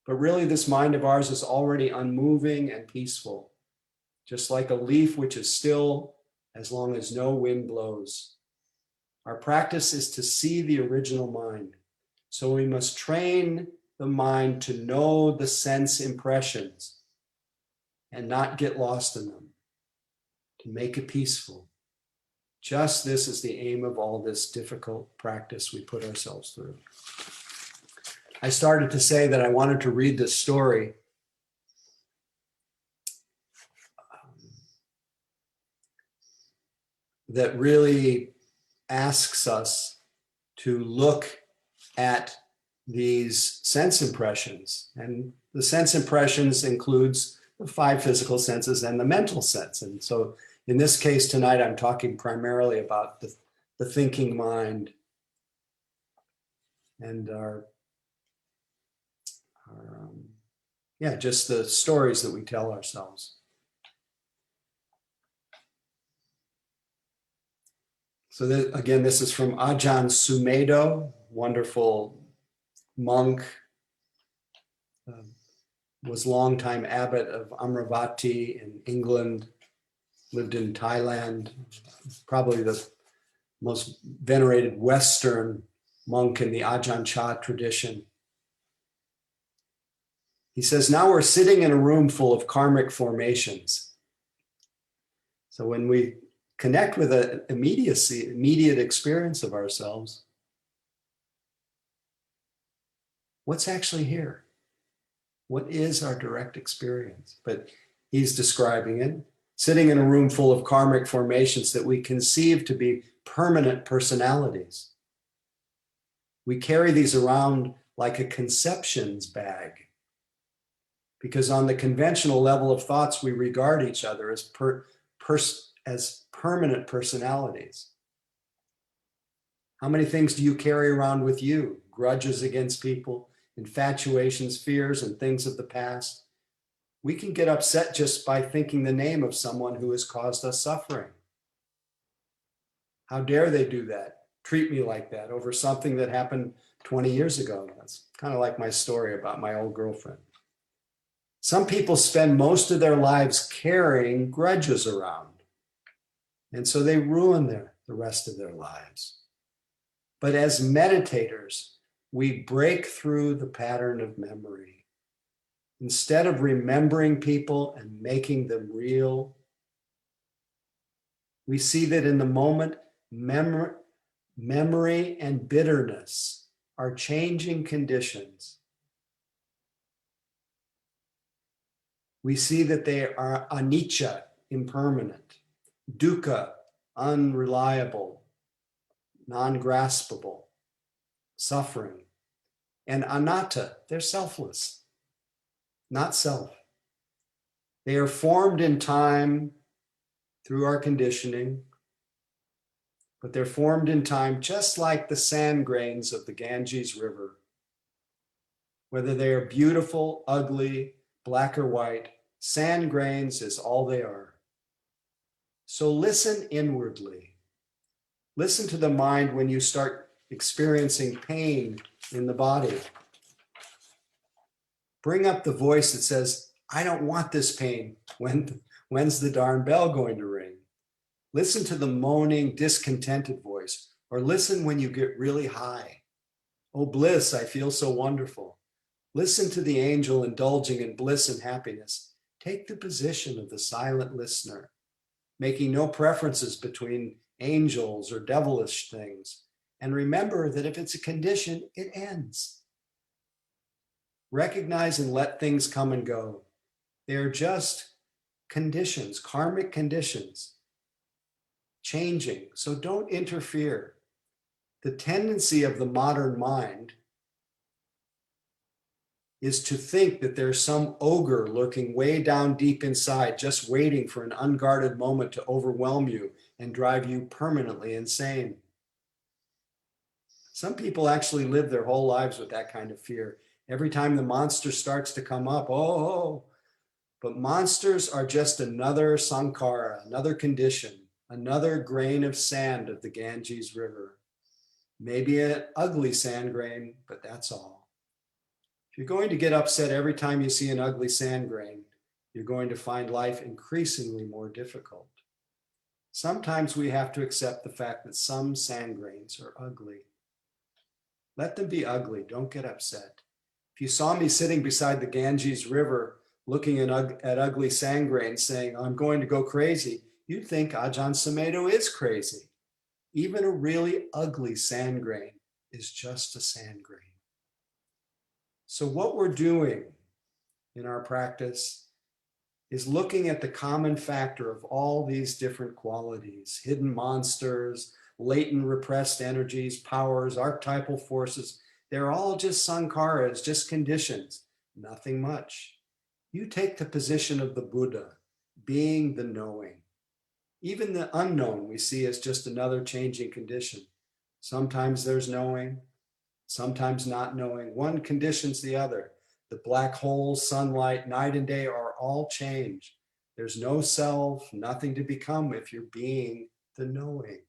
But really, this mind of ours is already unmoving and peaceful, just like a leaf which is still as long as no wind blows. Our practice is to see the original mind. So we must train the mind to know the sense impressions and not get lost in them, to make it peaceful. Just this is the aim of all this difficult practice we put ourselves through. I started to say that I wanted to read this story. That really asks us to look at these sense impressions. And the sense impressions includes the 5 physical senses and the mental sense. And so in this case tonight, I'm talking primarily about the thinking mind and just the stories that we tell ourselves. So again, this is from Ajahn Sumedho, wonderful monk, was longtime abbot of Amravati in England, lived in Thailand, probably the most venerated Western monk in the Ajahn Chah tradition. He says, now we're sitting in a room full of karmic formations. So when we connect with an immediate experience of ourselves, what's actually here? What is our direct experience? But he's describing it, sitting in a room full of karmic formations that we conceive to be permanent personalities. We carry these around like a conceptions bag, because on the conventional level of thoughts, we regard each other as permanent personalities. How many things do you carry around with you? Grudges against people, infatuations, fears, and things of the past. We can get upset just by thinking the name of someone who has caused us suffering. How dare they do that? Treat me like that over something that happened 20 years ago. That's kind of like my story about my old girlfriend. Some people spend most of their lives carrying grudges around. And so they ruin the rest of their lives. But as meditators, we break through the pattern of memory. Instead of remembering people and making them real, we see that in the moment, memory and bitterness are changing conditions. We see that they are anicca, impermanent, dukkha, unreliable, non-graspable, suffering, and anatta, they're selfless, not self. They are formed in time through our conditioning, but they're formed in time just like the sand grains of the Ganges River. Whether they are beautiful, ugly, black or white, sand grains is all they are. So listen inwardly. Listen to the mind when you start experiencing pain in the body. Bring up the voice that says, I don't want this pain. When's the darn bell going to ring? Listen to the moaning, discontented voice, or listen when you get really high. Oh, bliss, I feel so wonderful. Listen to the angel indulging in bliss and happiness. Take the position of the silent listener, making no preferences between angels or devilish things. And remember that if it's a condition, it ends. Recognize and let things come and go. They are just conditions, karmic conditions, changing. So don't interfere. The tendency of the modern mind is to think that there's some ogre lurking way down deep inside, just waiting for an unguarded moment to overwhelm you and drive you permanently insane. Some people actually live their whole lives with that kind of fear. Every time the monster starts to come up, oh, but monsters are just another sankhara, another condition, another grain of sand of the Ganges River. Maybe an ugly sand grain, but that's all. If you're going to get upset every time you see an ugly sand grain, you're going to find life increasingly more difficult. Sometimes we have to accept the fact that some sand grains are ugly. Let them be ugly, don't get upset. If you saw me sitting beside the Ganges River looking at ugly sand grains saying, I'm going to go crazy, you'd think Ajahn Sumedho is crazy. Even a really ugly sand grain is just a sand grain. So what we're doing in our practice is looking at the common factor of all these different qualities, hidden monsters, latent repressed energies, powers, archetypal forces. They're all just sankharas, just conditions, nothing much. You take the position of the Buddha, being the knowing. Even the unknown we see as just another changing condition. Sometimes there's knowing, sometimes not knowing. One conditions the other. The black hole, sunlight, night and day are all change. There's no self, nothing to become if you're being the knowing.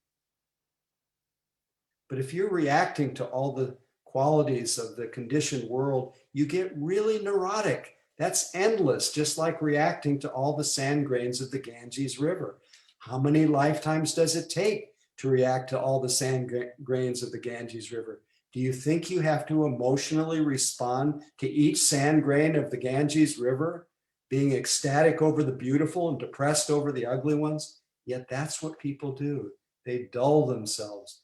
But if you're reacting to all the qualities of the conditioned world, you get really neurotic. That's endless, just like reacting to all the sand grains of the Ganges River. How many lifetimes does it take to react to all the sand grains of the Ganges River? Do you think you have to emotionally respond to each sand grain of the Ganges River, being ecstatic over the beautiful and depressed over the ugly ones? Yet that's what people do. They dull themselves,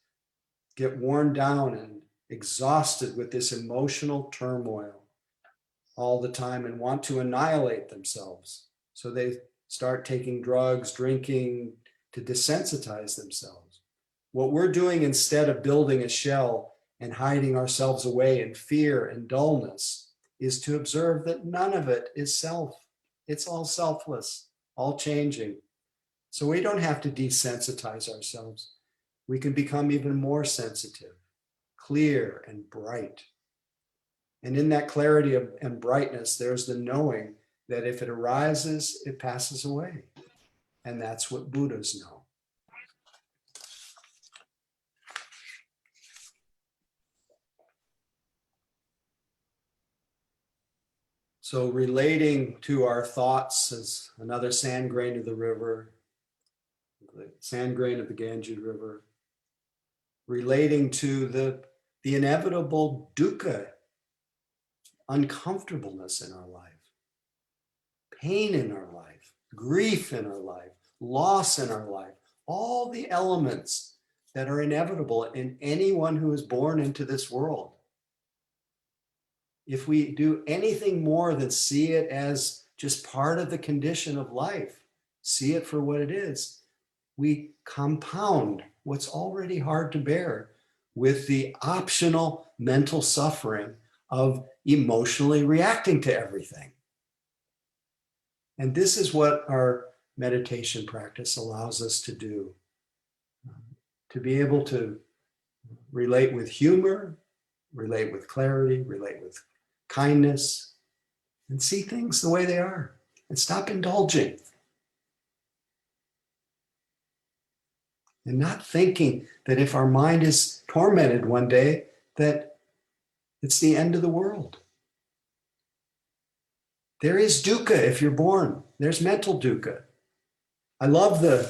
get worn down and exhausted with this emotional turmoil all the time and want to annihilate themselves. So they start taking drugs, drinking to desensitize themselves. What we're doing instead of building a shell and hiding ourselves away in fear and dullness is to observe that none of it is self. It's all selfless, all changing. So we don't have to desensitize ourselves. We can become even more sensitive, clear and bright. And in that clarity and brightness, there's the knowing that if it arises, it passes away. And that's what Buddhas know. So relating to our thoughts as another sand grain of the river, the sand grain of the Ganges River, relating to the inevitable dukkha, uncomfortableness in our life, pain in our life, grief in our life, loss in our life, all the elements that are inevitable in anyone who is born into this world. If we do anything more than see it as just part of the condition of life, see it for what it is, we compound what's already hard to bear with the optional mental suffering of emotionally reacting to everything. And this is what our meditation practice allows us to do, to be able to relate with humor, relate with clarity, relate with kindness, and see things the way they are, and stop indulging. And not thinking that if our mind is tormented one day, that it's the end of the world. There is dukkha if you're born. There's mental dukkha. I love the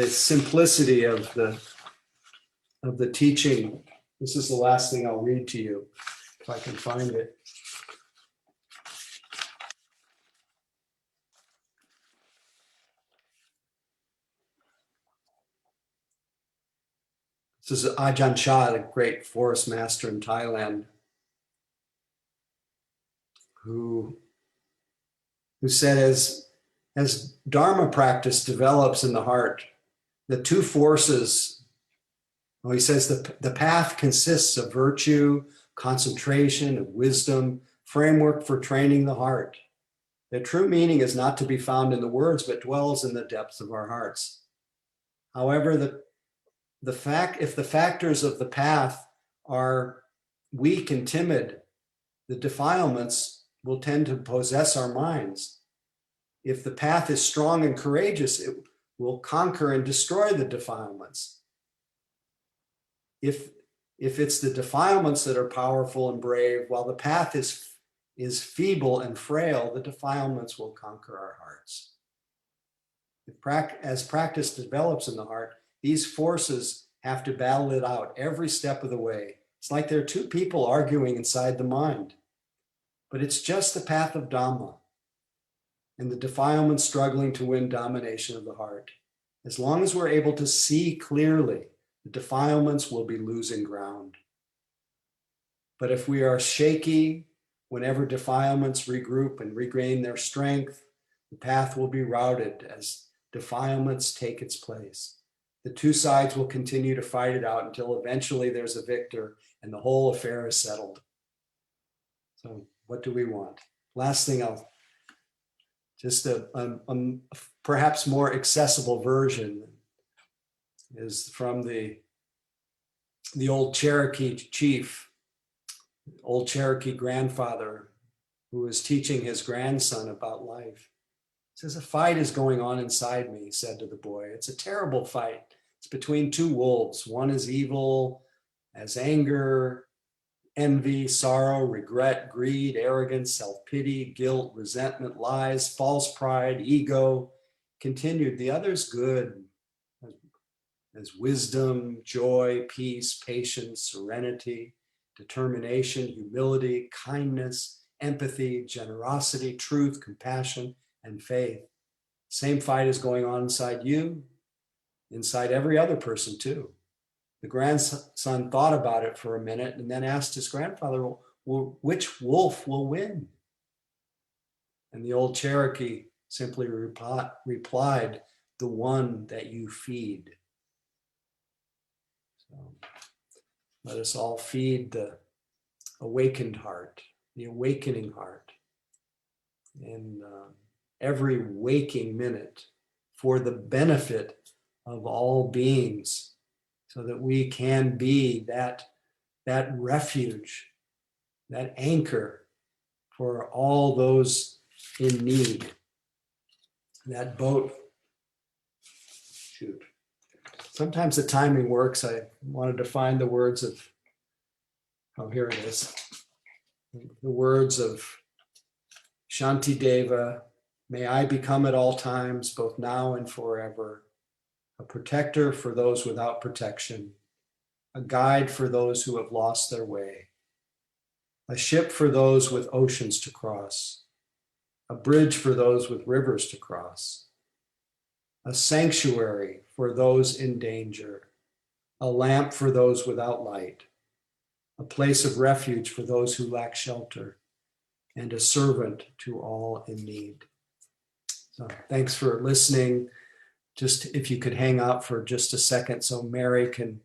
simplicity of the teaching. This is the last thing I'll read to you, if I can find it. This is Ajahn Chah, the great forest master in Thailand, who said as Dharma practice develops in the heart, the two forces, well, he says the path consists of virtue, concentration, of wisdom, framework for training the heart. The true meaning is not to be found in the words, but dwells in the depths of our hearts. However, if the factors of the path are weak and timid, the defilements will tend to possess our minds. If the path is strong and courageous, it will conquer and destroy the defilements. If it's the defilements that are powerful and brave, while the path is feeble and frail, the defilements will conquer our hearts. As practice develops in the heart, these forces have to battle it out every step of the way. It's like there are two people arguing inside the mind, but it's just the path of Dhamma and the defilements struggling to win domination of the heart. As long as we're able to see clearly, the defilements will be losing ground. But if we are shaky, whenever defilements regroup and regain their strength, the path will be routed as defilements take its place. The two sides will continue to fight it out until eventually there's a victor and the whole affair is settled. So what do we want? Last thing, just a perhaps more accessible version is from the old Cherokee chief, old Cherokee grandfather who was teaching his grandson about life. He says, a fight is going on inside me, he said to the boy. It's a terrible fight. It's between two wolves. One is evil, has anger, envy, sorrow, regret, greed, arrogance, self-pity, guilt, resentment, lies, false pride, ego. Continued, the other's good, as wisdom, joy, peace, patience, serenity, determination, humility, kindness, empathy, generosity, truth, compassion, and faith. Same fight is going on inside you, inside every other person too. The grandson thought about it for a minute and then asked his grandfather, well, which wolf will win? And the old Cherokee simply replied, the one that you feed. So let us all feed the awakened heart, the awakening heart, in every waking minute for the benefit of all beings, so that we can be that refuge, that anchor for all those in need. That boat, shoot. Sometimes the timing works. I wanted to find the words of, oh, here it is. The words of Shantideva, may I become at all times, both now and forever, a protector for those without protection, a guide for those who have lost their way, a ship for those with oceans to cross, a bridge for those with rivers to cross, a sanctuary for those in danger, a lamp for those without light, a place of refuge for those who lack shelter, and a servant to all in need. So thanks for listening. Just if you could hang out for just a second so Mary can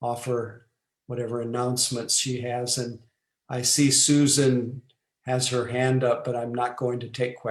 offer whatever announcements she has. And I see Susan has her hand up, but I'm not going to take questions.